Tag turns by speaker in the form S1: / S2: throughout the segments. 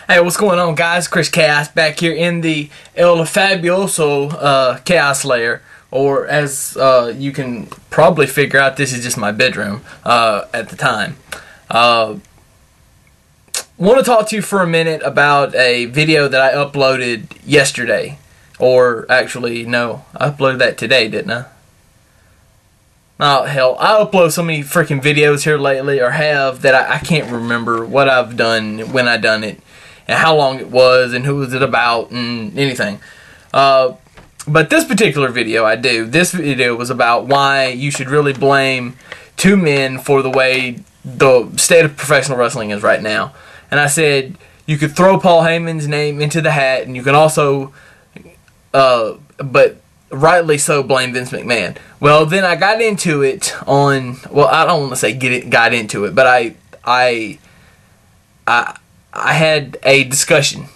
S1: Hey, what's going on, guys? Chris Chaos back here in the El Fabuloso Chaos Lair, or as you can probably figure out, this is just my bedroom at the time. Want to talk to you for a minute about a video that I uploaded yesterday, or actually, no, I uploaded that today, didn't I? Oh, hell, I upload so many freaking videos here lately, or have, that I can't remember what I've done, when I done it, and how long it was, and who was it about, and anything. But this particular video I do, this video was about why you should really blame two men for the way the state of professional wrestling is right now. And I said, you could throw Paul Heyman's name into the hat, and you can also, but rightly so, blame Vince McMahon. Well, then I got into it on, well, I don't want to say got into it, but I had a discussion,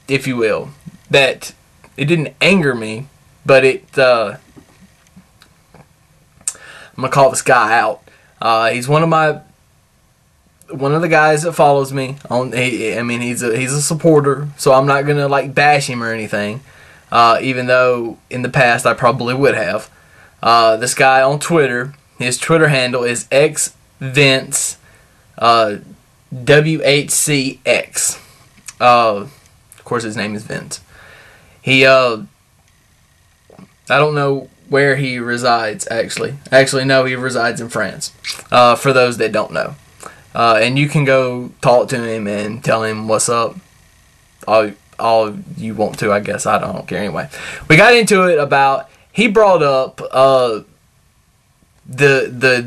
S1: if you will, that it didn't anger me, but it, I'm gonna call this guy out. He's one of the guys that follows me on. He's a supporter, so I'm not gonna like bash him or anything. Even though in the past I probably would have. This guy on Twitter, his Twitter handle is xvince WHCX. Of course, his name is Vince. He I don't know where he resides actually. No, he resides in France. For those that don't know. And you can go talk to him and tell him what's up. All you want to, I guess. I don't care anyway. We got into it about, he brought up the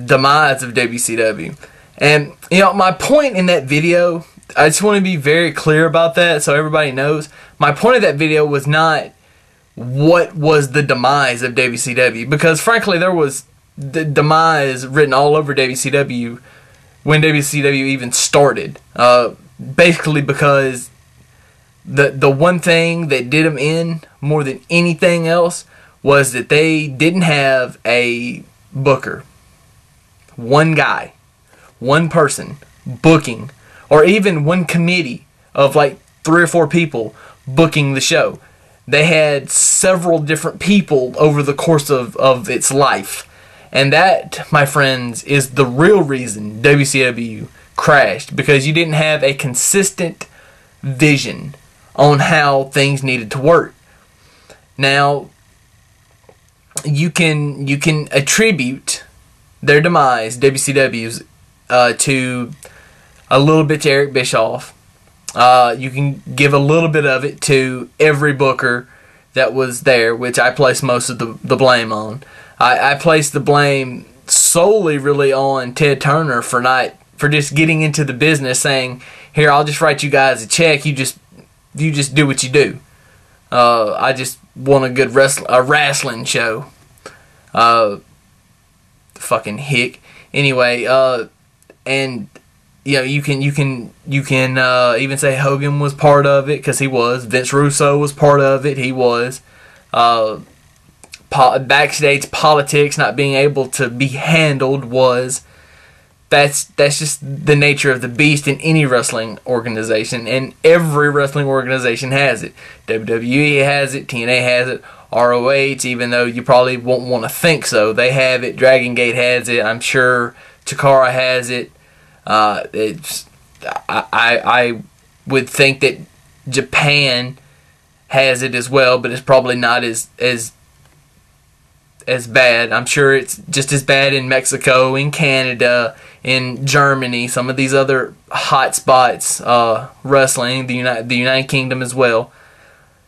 S1: demise of WCW. And, you know, my point in that video, I just want to be very clear about that so everybody knows. My point of that video was not what was the demise of WCW. Because, frankly, there was the demise written all over WCW when WCW even started. Basically because the one thing that did them in more than anything else was that they didn't have a booker. One guy. One person booking, or even one committee of like 3 or 4 people booking the show. They had several different people over the course of its life. And that, my friends, is the real reason WCW crashed. Because you didn't have a consistent vision on how things needed to work. Now, you can attribute their demise, WCW's, to a little bit to Eric Bischoff. You can give a little bit of it to every booker that was there, which I place most of the blame on. I place the blame solely really on Ted Turner for just getting into the business, saying, "Here, I'll just write you guys a check. You just do what you do. I just want a good wrestling show." Fucking hick. Anyway, and you know, you can even say Hogan was part of it, because he was. Vince Russo was part of it. He was. Backstage politics not being able to be handled was. That's just the nature of the beast in any wrestling organization, and every wrestling organization has it. WWE has it, TNA has it, ROH, even though you probably won't want to think so, they have it. Dragon Gate has it. I'm sure Chikara has it. I would think that Japan has it as well, but it's probably not as bad. I'm sure it's just as bad in Mexico, in Canada, in Germany, some of these other hot spots, wrestling, the United Kingdom as well.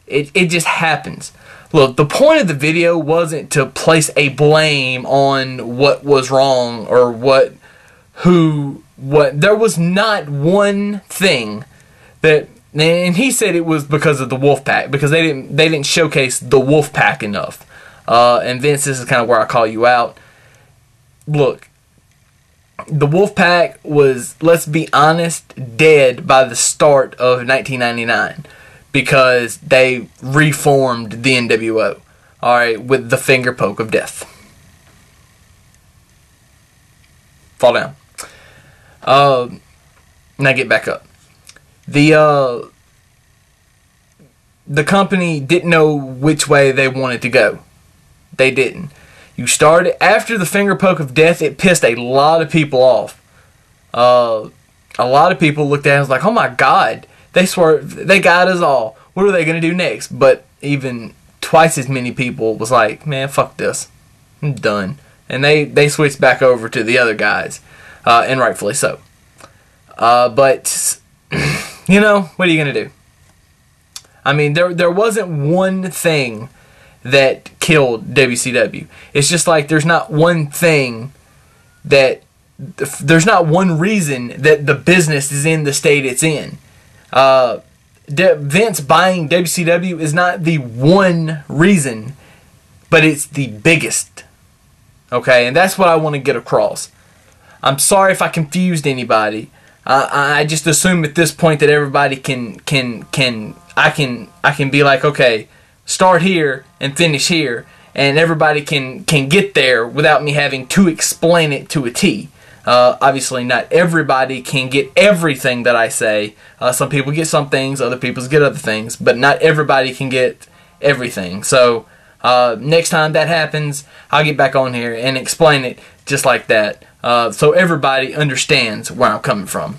S1: It just happens. Look, the point of the video wasn't to place a blame on what was wrong or what. There was not one thing that, and he said it was because of the Wolfpack, because they didn't showcase the Wolfpack enough. And Vince, this is kind of where I call you out. Look, the Wolfpack was, let's be honest, dead by the start of 1999 because they reformed the NWO. All right, with the finger poke of death. Fall down. Now get back up. The the company didn't know which way they wanted to go. They didn't. You started after the finger poke of death. It pissed a lot of people off. A lot of people looked at it and was like, "Oh my God, they got us all. What are they gonna do next?" But even twice as many people was like, "Man, fuck this, I'm done." And they switched back over to the other guys, and rightfully so. But you know, what are you gonna do? I mean, there wasn't one thing that killed WCW. It's just like there's not one thing there's not one reason that the business is in the state it's in. Vince buying WCW is not the one reason, but it's the biggest. Okay, and that's what I want to get across. I'm sorry if I confused anybody. I just assume at this point that everybody I can be like, okay, start here and finish here, and everybody can get there without me having to explain it to a T. Obviously, not everybody can get everything that I say. Some people get some things, other people get other things, but not everybody can get everything. So next time that happens, I'll get back on here and explain it just like that, so everybody understands where I'm coming from.